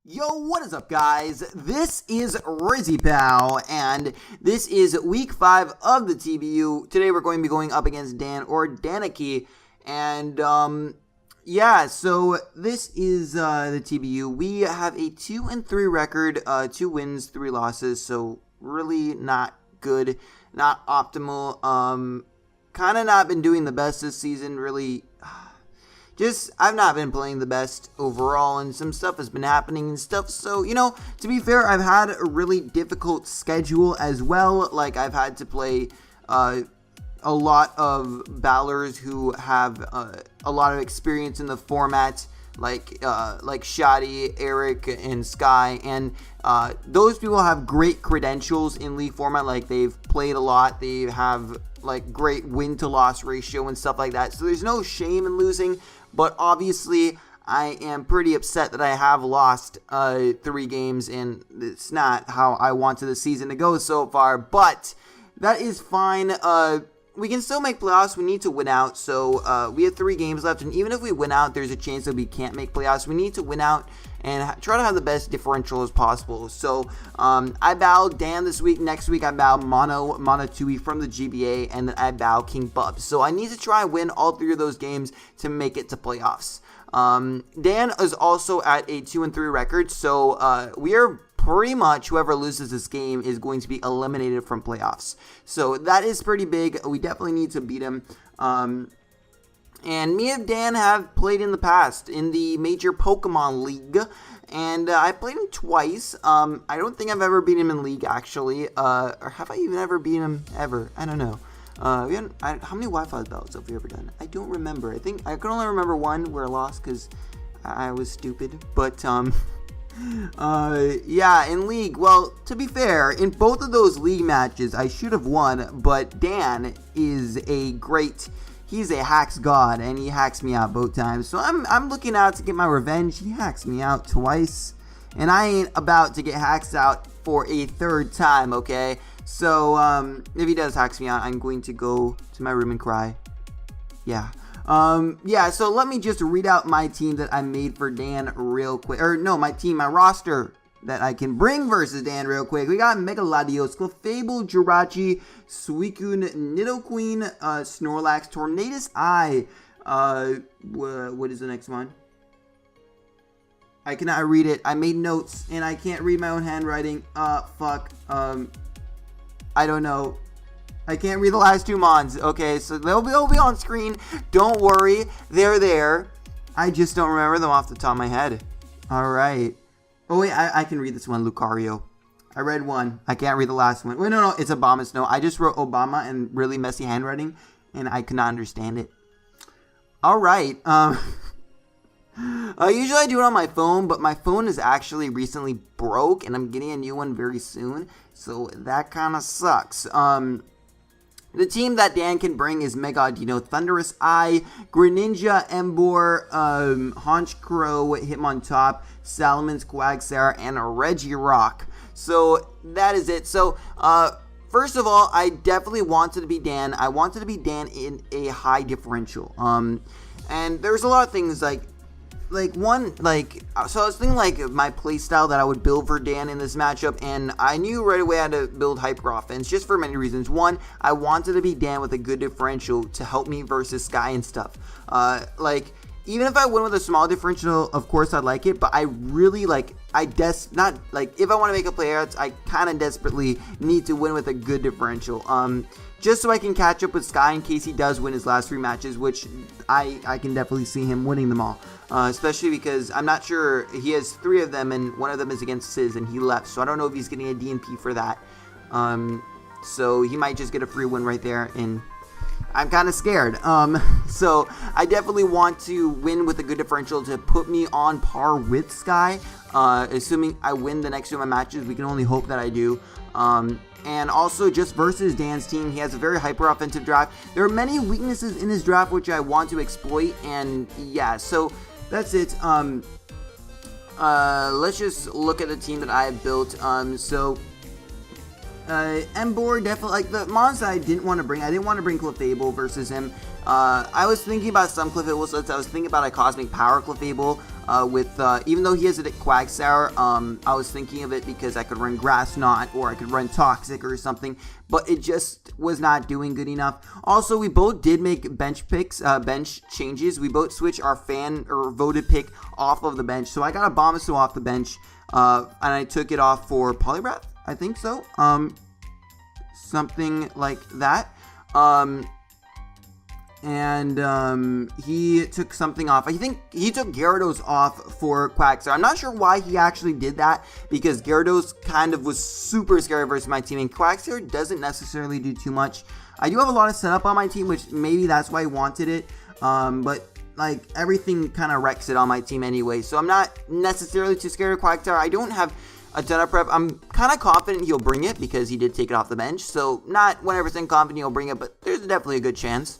Yo, what is up, guys? This is RizzyPOW, and this is week 5 of the TBU. Today we're going to be going up against Dan or Danicky, and yeah, so this is the TBU. We have a 2-3 record, 2 wins, 3 losses, so really not good, not optimal. Kind of not been doing the best this season, really. I've not been playing the best overall, and some stuff has been happening and stuff. So, to be fair, I've had a really difficult schedule as well. Like, I've had to play a lot of ballers who have a lot of experience in the format, like Shoddy, Eric, and Sky. And those people have great credentials in League format. Like, they've played a lot. They have, like, great win-to-loss ratio and stuff like that. So there's no shame in losing. But obviously, I am pretty upset that I have lost 3 games, and it's not how I wanted the season to go so far. But that is fine. We can still make playoffs. We need to win out. So we have 3 games left, and even if we win out, there's a chance that we can't make playoffs. We need to win out and try to have the best differential as possible. So I bow Dan this week. Next week I bow Monotui from the GBA, and then I bow King Bub. So I need to try and win all 3 of those games to make it to playoffs. Dan is also at a 2-3 record, so we are pretty much, whoever loses this game is going to be eliminated from playoffs. So that is pretty big. We definitely need to beat him. And me and Dan have played in the past in the Major Pokemon League, and I played him twice. I don't think I've ever beat him in League, actually. Or have I even ever beat him ever? I don't know. How many Wi-Fi battles have we ever done? I don't remember. I think I can only remember one where I lost because I was stupid. But yeah, in League, well, to be fair, in both of those League matches, I should have won, but Dan is he's a hacks god, and he hacks me out both times, so I'm looking out to get my revenge. He hacks me out twice, and I ain't about to get hacked out for a 3rd time, okay? So, if he does hacks me out, I'm going to go to my room and cry. Yeah. Yeah, so let me just read out my team that I made for Dan real quick. Or, no, my roster that I can bring versus Dan real quick. We got Megaladios, Clefable, Jirachi, Suicune, Nidoqueen, Snorlax, Tornadus Eye. What is the next one? I cannot read it. I made notes, and I can't read my own handwriting. Fuck. I don't know. I can't read the last 2 mons. Okay, so they'll be on screen. Don't worry. They're there. I just don't remember them off the top of my head. Alright. Oh, wait. I can read this one. Lucario. I read one. I can't read the last one. Wait, no. It's Obama Snow. I just wrote Obama in really messy handwriting, and I could not understand it. Alright. Usually I do it on my phone, but my phone is actually recently broke, and I'm getting a new one very soon. So that kind of sucks. The team that Dan can bring is Megadino, Thunderous Eye, Greninja, Emboar, Honchkrow, Hitmontop, Salamence, Quagsire, and Regirock. So that is it. So first of all, I definitely wanted to be Dan. I wanted to be Dan in a high differential. And there's a lot of things so I was thinking my playstyle that I would build for Dan in this matchup, and I knew right away I had to build Hyper Offense just for many reasons. One, I wanted to be Dan with a good differential to help me versus Sky and stuff. Even if I win with a small differential, of course I'd like it, but I really if I want to make a playoffs, I kind of desperately need to win with a good differential. Just so I can catch up with Sky in case he does win his last 3 matches, which I can definitely see him winning them all. Especially because I'm not sure, he has 3 of them, and one of them is against Sizz, and he left, so I don't know if he's getting a DNP for that. So he might just get a free win right there, and I'm kind of scared. So I definitely want to win with a good differential to put me on par with Sky. Assuming I win the next 2 of my matches, we can only hope that I do. And also, just versus Dan's team, he has a very hyper-offensive draft. There are many weaknesses in his draft which I want to exploit, and yeah, so that's it. Let's just look at the team that I have built. Emboar, definitely, the monster I didn't want to bring Clefable versus him. I was thinking about some Clefable sets. I was thinking about a Cosmic Power Clefable. even though he has a Quagsire, I was thinking of it because I could run Grass Knot or I could run Toxic or something, but it just was not doing good enough. Also, we both did make bench changes. We both switched our voted pick off of the bench. So I got a Abomasnow off the bench, and I took it off for Poliwrath, I think so. Something like that. He took something off. I think he took Gyarados off for Quagsire. I'm not sure why he actually did that, because Gyarados kind of was super scary versus my team, and Quagsire doesn't necessarily do too much. I do have a lot of setup on my team, which maybe that's why he wanted it, but like everything kind of wrecks it on my team anyway, so I'm not necessarily too scared of Quagsire. I don't have a ton of prep. I'm kind of confident he'll bring it because he did take it off the bench, so not 100% confident he'll bring it, but there's definitely a good chance.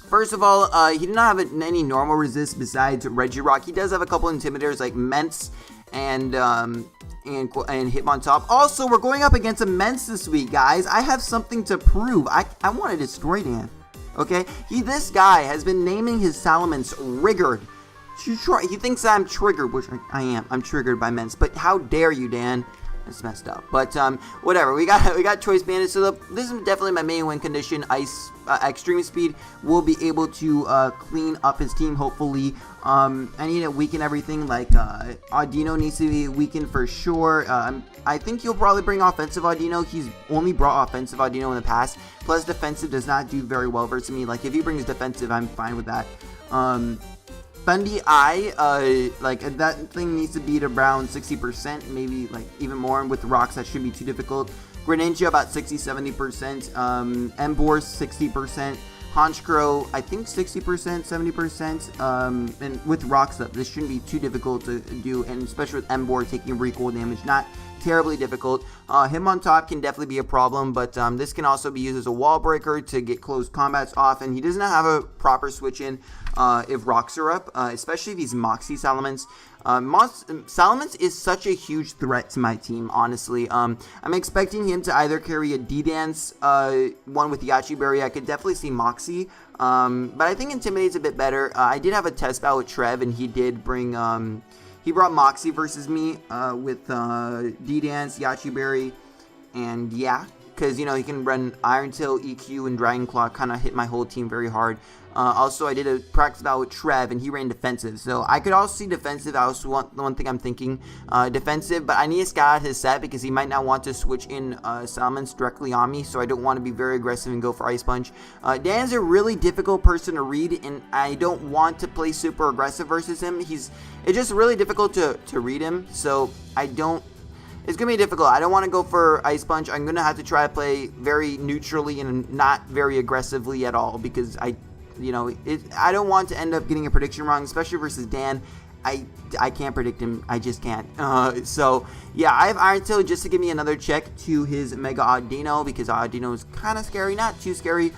First of all, he did not have any normal resist besides Regirock. He does have a couple intimidators like Mence and Hitmontop. Also, we're going up against a Mence this week, guys. I have something to prove. I want to destroy Dan. Okay? This guy has been naming his Salamence Riggered. He thinks I'm triggered, which I am. I'm triggered by Mence, but how dare you, Dan? That's messed up, but whatever. We got Choice Banded, so this is definitely my main win condition. Ice Extreme Speed will be able to clean up his team, hopefully. I need to weaken everything, like Audino needs to be weakened for sure. I think he'll probably bring offensive Audino. He's only brought offensive Audino in the past, plus defensive does not do very well versus me. Like, if he brings defensive, I'm fine with that. Fundy Eye, like that thing needs to beat around 60%, maybe like even more. With rocks, that shouldn't be too difficult. Greninja about 60-70%, Emboar 60%, Honchkrow I think 60%, 70%, and with rocks up, this shouldn't be too difficult to do, and especially with Emboar taking recoil damage, not terribly difficult. Hitmontop can definitely be a problem, but this can also be used as a wall breaker to get close combats off, and he does not have a proper switch in if rocks are up, especially if he's Moxie Salamence. Salamence is such a huge threat to my team, honestly. I'm expecting him to either carry a D-Dance, one with Yachi Berry. I could definitely see Moxie, but I think Intimidate's a bit better. I did have a test battle with Trev, and he did bring, he brought Moxie versus me with D-Dance, Yachi Berry, and yeah, because, you know, he can run Iron Tail, EQ, and Dragon Claw, kind of hit my whole team very hard. Also, I did a practice battle with Trev, and he ran defensive, so I could also see defensive. I also want the one thing I'm thinking, defensive, but I need to scout out his set because he might not want to switch in Salamence directly on me, so I don't want to be very aggressive and go for Ice Punch. Dan's a really difficult person to read, and I don't want to play super aggressive versus him. It's just really difficult to read him, so it's going to be difficult. I don't want to go for Ice Punch. I'm going to have to try to play very neutrally and not very aggressively at all, because I don't want to end up getting a prediction wrong, especially versus Dan. I can't predict him. I just can't. So, yeah, I have Iron Tail just to give me another check to his Mega Audino, because Audino is kind of scary, not too scary.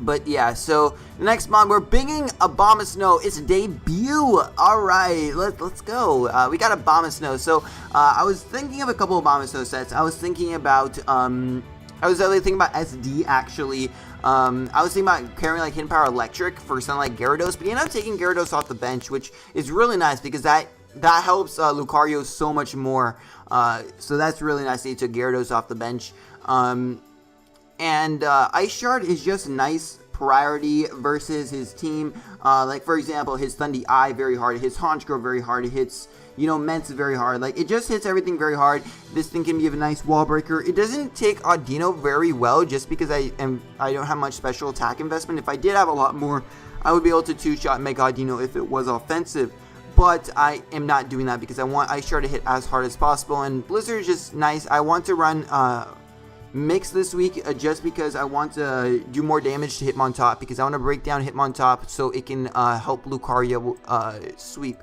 But yeah, so the next mod, we're bringing Abomasnow. It's debut. All right, let's go. We got Abomasnow. So I was thinking of a couple of Abomasnow sets. I was thinking about SD actually. I was thinking about carrying like Hidden Power Electric for something like Gyarados, but he ended up taking Gyarados off the bench, which is really nice because that helps Lucario so much more. So that's really nice that he took Gyarados off the bench. And Ice Shard is just nice priority versus his team. Like, for example, his Thundy Eye very hard, his Honchkrow very hard, it hits, Mence very hard. Like, it just hits everything very hard. This thing can be a nice wall breaker. It doesn't take Audino very well just because I don't have much special attack investment. If I did have a lot more, I would be able to two-shot and make Audino if it was offensive. But I am not doing that because I want Ice Shard to hit as hard as possible. And Blizzard is just nice. I want to run Mix this week just because I want to do more damage to Hitmontop, because I want to break down Hitmontop so it can help Lucario sweep.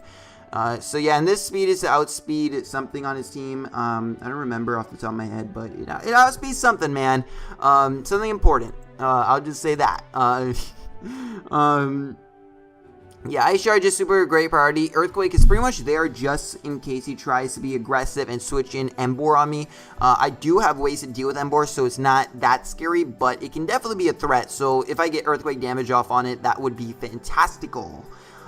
So yeah, and this speed is to outspeed something on his team. I don't remember off the top of my head, but it outspeeds something, man. Something important. I'll just say that. Yeah, Ice Shard just super great priority. Earthquake is pretty much there just in case he tries to be aggressive and switch in Emboar on me. I do have ways to deal with Emboar, so it's not that scary, but it can definitely be a threat. So if I get Earthquake damage off on it, that would be fantastical.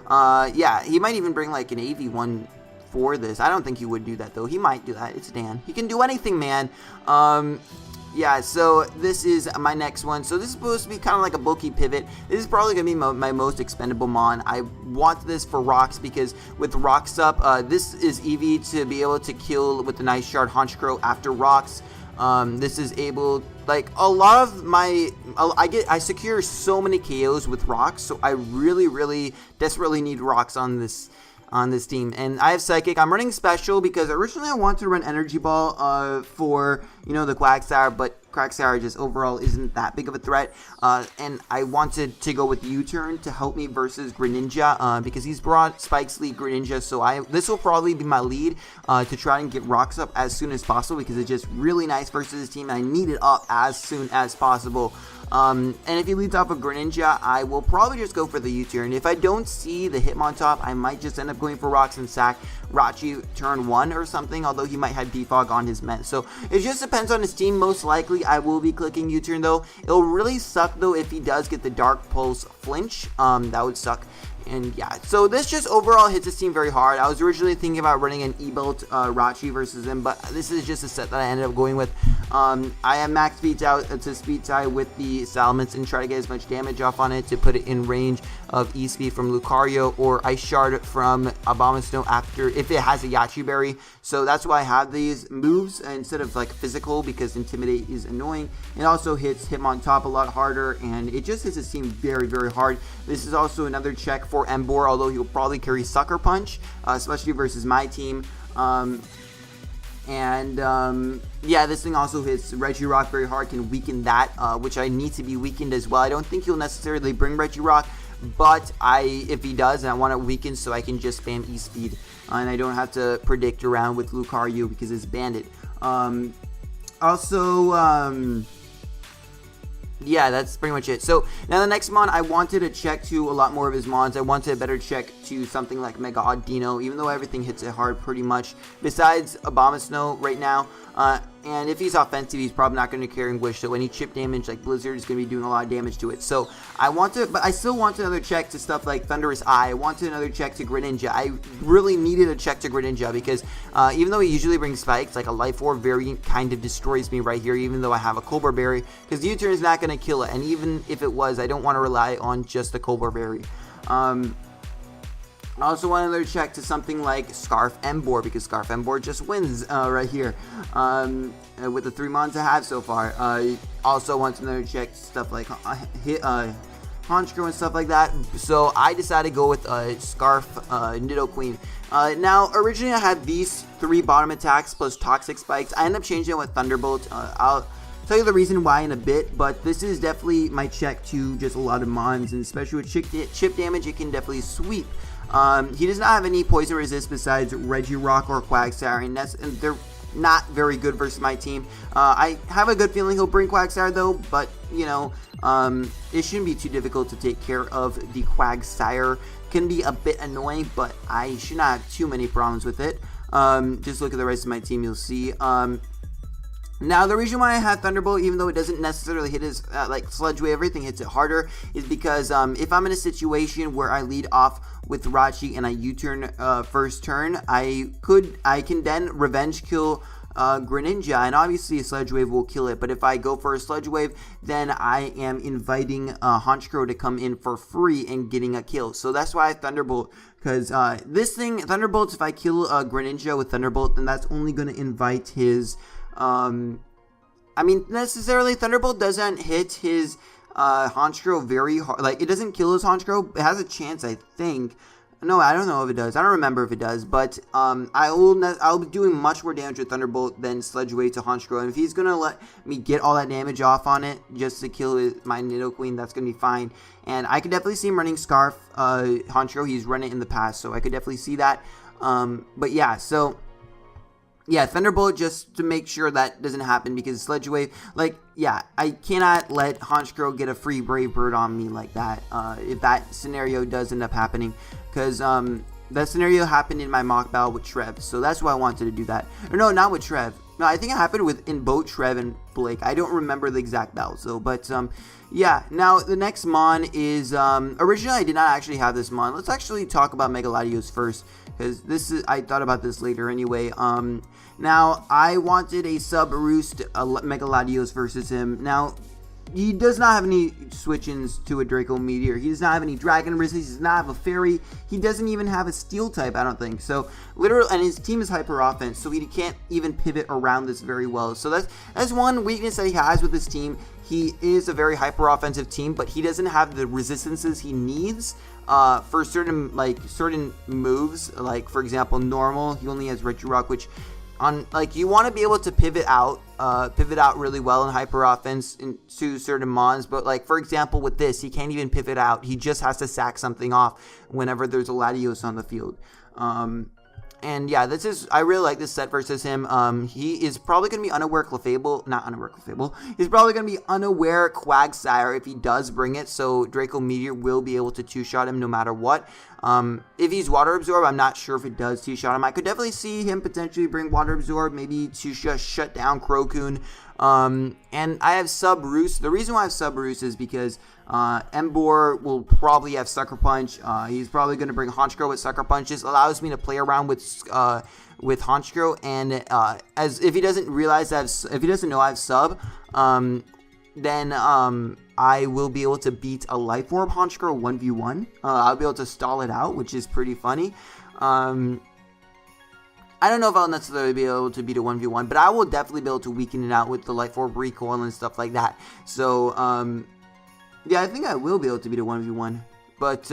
Yeah, he might even bring like an AV1 for this. I don't think he would do that though. He might do that. It's Dan. He can do anything, man. Yeah, so this is my next one. So this is supposed to be kind of like a bulky pivot. This is probably going to be my most expendable mon. I want this for rocks because with rocks up, this is EV to be able to kill with the nice shard Honchkrow after rocks. This is able, like, a lot of my, I secure so many KOs with rocks, so I really desperately need rocks on this team. And I have Psychic. I'm running Special because originally I wanted to run Energy Ball for, you know, the Quagsire, but Quagsire just overall isn't that big of a threat. And I wanted to go with U-Turn to help me versus Greninja because he's brought Spike's Lead Greninja, so this will probably be my lead to try and get rocks up as soon as possible because it's just really nice versus his team and I need it up as soon as possible. And if he leads off of Greninja, I will probably just go for the U-Turn. If I don't see the Hitmontop, I might just end up going for Rocks and sack Rachi turn 1 or something, although he might have Defog on his Met. So it just depends on his team. Most likely I will be clicking U-Turn though. It'll really suck though if he does get the Dark Pulse flinch. That would suck. And yeah, so this just overall hits his team very hard. I was originally thinking about running an E-Belt Rachi versus him, but this is just a set that I ended up going with. I am max speed out to speed tie with the Salamence and try to get as much damage off on it to put it in range of E-Speed from Lucario or Ice Shard from Abomasnow after if it has a Yachi Berry. So that's why I have these moves instead of like physical because Intimidate is annoying. It also hits Hitmontop a lot harder and it just hits his team very hard. This is also another check for Emboar, although he'll probably carry Sucker Punch, especially versus my team. Yeah, this thing also hits Regirock very hard, can weaken that, which I need to be weakened as well. I don't think he'll necessarily bring Regirock, but if he does, and I want it weakened so I can just spam E-Speed, and I don't have to predict around with Lucario because it's Bandit. Yeah, that's pretty much it. So now the next mon, I wanted to check to a lot more of his mons. I wanted a better check to something like Mega Audino, even though everything hits it hard pretty much, besides Abomasnow right now. And if he's offensive, he's probably not going to carry Wish, so any chip damage like Blizzard is going to be doing a lot of damage to it. So but I still want another check to stuff like Thunderous Eye. I wanted another check to Greninja. I really needed a check to Greninja because even though he usually brings spikes, like a Life Orb variant kind of destroys me right here, even though I have a Colbur Berry, because the U-Turn is not going to kill it, and even if it was, I don't want to rely on just the Colbur Berry. I also want another check to something like Scarf Emboar because Scarf Emboar just wins right here with the 3 mons I have so far. Also want another check to stuff like Honchkrow and stuff like that. So I decided to go with Scarf Nidoqueen. Now originally I had these 3 bottom attacks plus Toxic Spikes. I ended up changing it with Thunderbolt. I'll tell you the reason why in a bit, but this is definitely my check to just a lot of mons, and especially with chip damage, it can definitely sweep. He does not have any poison resist besides Regirock or Quagsire, and they're not very good versus my team. I have a good feeling he'll bring Quagsire though, but you know, it shouldn't be too difficult to take care of the Quagsire. Can be a bit annoying, but I should not have too many problems with it. Just look at the rest of my team, you'll see. Now, the reason why I have Thunderbolt, even though it doesn't necessarily hit his, like, Sludge Wave, everything hits it harder, is because if I'm in a situation where I lead off with Rachi and I U-turn first turn, I can then Revenge Kill Greninja, and obviously a Sludge Wave will kill it, but if I go for a Sludge Wave, then I am inviting Honchkrow to come in for free and getting a kill. So that's why I have Thunderbolt, because this thing, Thunderbolt, if I kill Greninja with Thunderbolt, then that's only going to invite his... I mean, necessarily, Thunderbolt doesn't hit his Honchkrow very hard. Like, it doesn't kill his Honchkrow. It has a chance, I think. No, I don't know if it does. I don't remember if it does. But I'll be doing much more damage with Thunderbolt than Sludge Wave to Honchkrow. And if he's going to let me get all that damage off on it just to kill my Nidoqueen, that's going to be fine. And I could definitely see him running Scarf Honchkrow. He's run it in the past, so I could definitely see that. But yeah, so... yeah, Thunderbolt just to make sure that doesn't happen because Sludge Wave, like, yeah, I cannot let Honchkrow get a free Brave Bird on me like that if that scenario does end up happening, because that scenario happened in my mock battle with Trev, so that's why I wanted to do that. Or no, not with Trev. No, I think it happened in both Trev and Blake. I don't remember the exact battles though, but yeah. Now the next Mon is originally I did not actually have this Mon. Let's actually talk about Mega Latios first, because I thought about this later anyway. Now I wanted a sub Roost Mega Latios versus him. Now he does not have any switch-ins to a Draco Meteor. He does not have any Dragon Rizzies. He does not have a Fairy. He doesn't even have a Steel type, I don't think. So, literally, and his team is Hyper Offense, so he can't even pivot around this very well. So, that's one weakness that he has with his team. He is a very Hyper Offensive team, but he doesn't have the resistances he needs for certain moves. Like, for example, normal, he only has Retro Rock, which you want to be able to pivot out really well in Hyper Offense into certain Mons, but for example with this, he can't even pivot out. He just has to sack something off whenever there's a Latios on the field. And yeah, I really like this set versus him. He is probably going to be unaware Clefable. He's probably going to be unaware Quagsire if he does bring it, so Draco Meteor will be able to two-shot him no matter what. If he's Water Absorb, I'm not sure if it does two-shot him. I could definitely see him potentially bring Water Absorb, maybe to just shut down Crocoon. And I have Sub Roost. The reason why I have Sub Roost is because Emboar will probably have Sucker Punch. He's probably going to bring Honchkrow with Sucker Punch. This allows me to play around with Honchkrow, and as if he doesn't realize that if he doesn't know I have Sub, then I will be able to beat a Life Orb Honchkrow 1v1. I'll be able to stall it out, which is pretty funny. I don't know if I'll necessarily be able to beat a 1v1, but I will definitely be able to weaken it out with the Life Orb recoil and stuff like that. So, yeah, I think I will be able to beat a 1v1. But,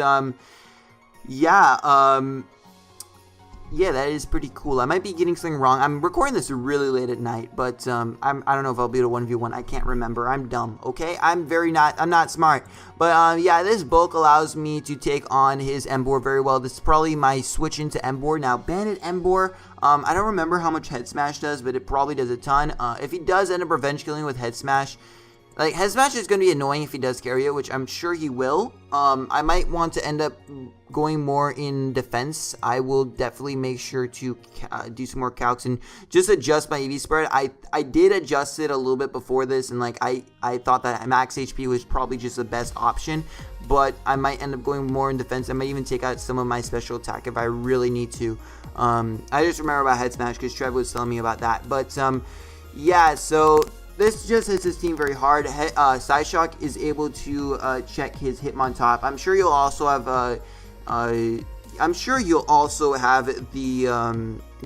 yeah, that is pretty cool. I might be getting something wrong. I'm recording this really late at night, but I don't know if I'll beat a 1v1. I can't remember. I'm dumb, okay? I'm not smart. But, yeah, this bulk allows me to take on his Emboar very well. This is probably my switch into Emboar. Now, Bandit Emboar, I don't remember how much Head Smash does, but it probably does a ton. If he does end up revenge killing with Head Smash, Head Smash is going to be annoying if he does carry it, which I'm sure he will. I might want to end up going more in defense. I will definitely make sure to do some more calcs and just adjust my EV spread. I did adjust it a little bit before this, and I thought that max HP was probably just the best option, but I might end up going more in defense. I might even take out some of my special attack if I really need to. I just remember about Head Smash because Trev was telling me about that. But yeah, so this just hits his team very hard. Psyshock is able to check his Hitmontop. I'm sure you'll also have the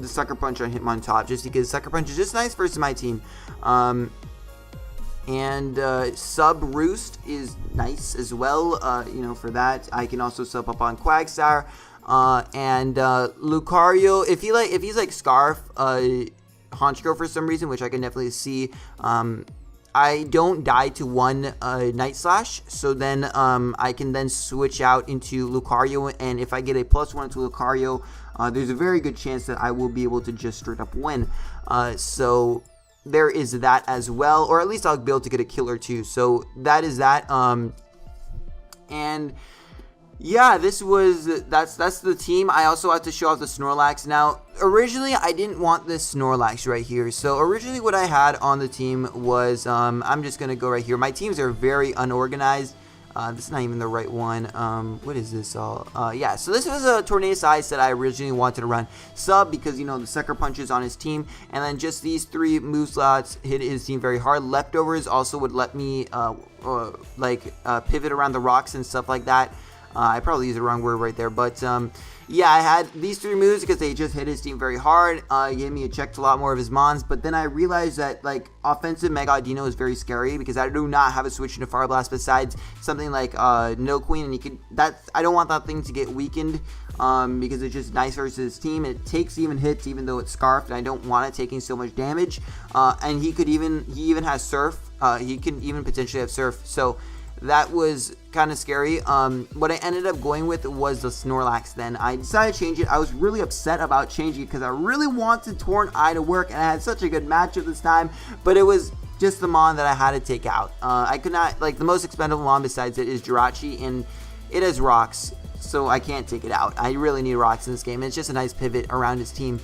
Sucker Punch on Hitmontop, just because Sucker Punch is just nice versus my team. And Sub Roost is nice as well. For that, I can also sub up on Quagsire. And Lucario, if he's like Scarf, Honchkrow for some reason, which I can definitely see. I don't die to one Night Slash, so then I can then switch out into Lucario, and if I get a +1 to Lucario, there's a very good chance that I will be able to just straight up win. So there is that as well, or at least I'll be able to get a kill or two. So that is that. And yeah, that's the team. I also had to show off the Snorlax. Now, originally, I didn't want this Snorlax right here. So, originally, what I had on the team was, I'm just going to go right here. My teams are very unorganized. This is not even the right one. What is this all? Yeah, so this was a Tornadus Ice that I originally wanted to run. Sub, because, the Sucker Punch is on his team. And then just these 3 move slots hit his team very hard. Leftovers also would let me, pivot around the rocks and stuff like that. I probably used the wrong word right there, but yeah, I had these 3 moves because they just hit his team very hard. He gave me a check to a lot more of his Mons, but then I realized that offensive Mega Audino is very scary because I do not have a switch into Fire Blast besides something like No Queen, and I don't want that thing to get weakened because it's just nice versus his team. It takes even hits even though it's Scarfed, and I don't want it taking so much damage. And he even has Surf. He can even potentially have Surf. So that was kind of scary. What I ended up going with was the Snorlax then. I decided to change it. I was really upset about changing it because I really wanted Torn Eye to work, and I had such a good matchup this time, but it was just the Mon that I had to take out. I could not, the most expendable Mon besides it is Jirachi, and it has rocks, so I can't take it out. I really need rocks in this game, and it's just a nice pivot around his team.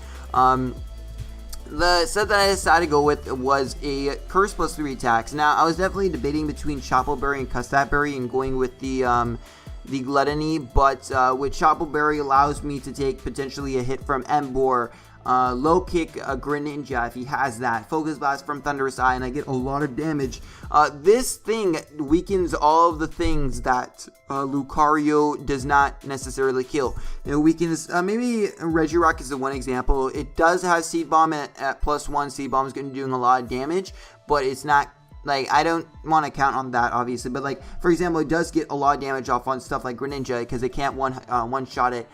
the set that I decided to go with was a Curse plus 3 attacks. Now, I was definitely debating between Choppleberry and Custapberry and going with the Gluttony, but with Choppleberry allows me to take potentially a hit from Emboar, low kick Greninja if he has that, Focus Blast from Thunderous Eye, and I get a lot of damage. This thing weakens all of the things that Lucario does not necessarily kill. It weakens, maybe Regirock is the one example. It does have Seed Bomb at +1. Seed Bomb is going to be doing a lot of damage, but it's not, like, I don't want to count on that, obviously. But, like, for example, it does get a lot of damage off on stuff like Greninja because it can't one-shot it.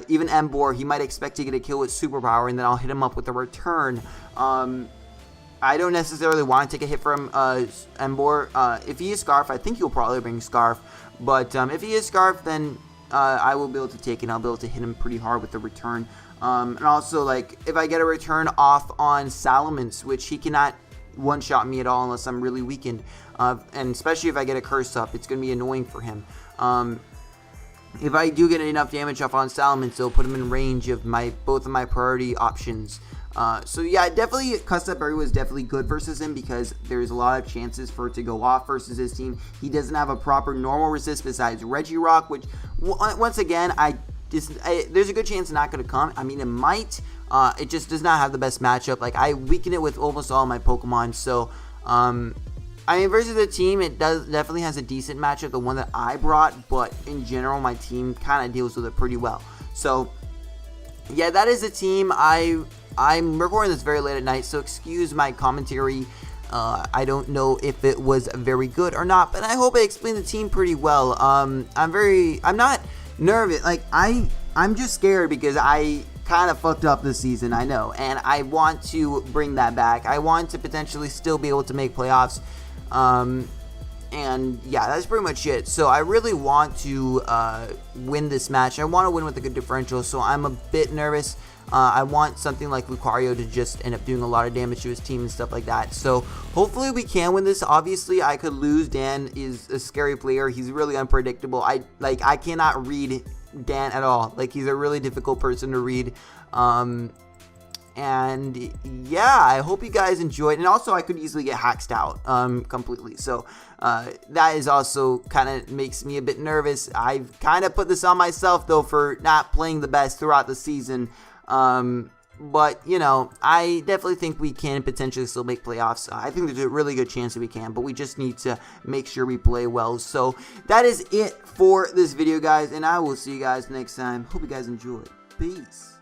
Even Emboar, he might expect to get a kill with Superpower, and then I'll hit him up with a return. I don't necessarily want to take a hit from Emboar. If he is Scarf, I think he'll probably bring Scarf. But if he is Scarf, then I will be able to take it. I'll be able to hit him pretty hard with the return. And also, like, if I get a return off on Salamence, which he cannot one-shot me at all unless I'm really weakened, and especially if I get a curse up, it's going to be annoying for him. If I do get enough damage off on Salamence, it'll put him in range of both of my priority options. So yeah, definitely Custapberry was definitely good versus him because there's a lot of chances for it to go off versus his team. He doesn't have a proper normal resist besides Regirock, which once again, there's a good chance it's not going to come. I mean, it might. It just does not have the best matchup. Like, I weaken it with almost all my Pokemon. So, I mean, versus the team, it definitely has a decent matchup, the one that I brought. But in general, my team kind of deals with it pretty well. So, yeah, that is the team. I'm recording this very late at night, so excuse my commentary. I don't know if it was very good or not, but I hope I explained the team pretty well. I'm not nervous. Like, I'm just scared because I kind of fucked up this season, I know, and I want to bring that back. I want to potentially still be able to make playoffs, and yeah, that's pretty much it. So I really want to win this match. I want to win with a good differential, so I'm a bit nervous. I want something like Lucario to just end up doing a lot of damage to his team and stuff like that. So hopefully we can win this. Obviously, I could lose. Dan is a scary player. He's really unpredictable. I cannot read Dan at all. Like, he's a really difficult person to read. And yeah, I hope you guys enjoyed. And also, I could easily get hacked out completely. So that is also kind of makes me a bit nervous. I've kind of put this on myself though for not playing the best throughout the season. But, you know, I definitely think we can potentially still make playoffs. I think there's a really good chance that we can, but we just need to make sure we play well. So that is it for this video, guys, and I will see you guys next time. Hope you guys enjoyed. Peace.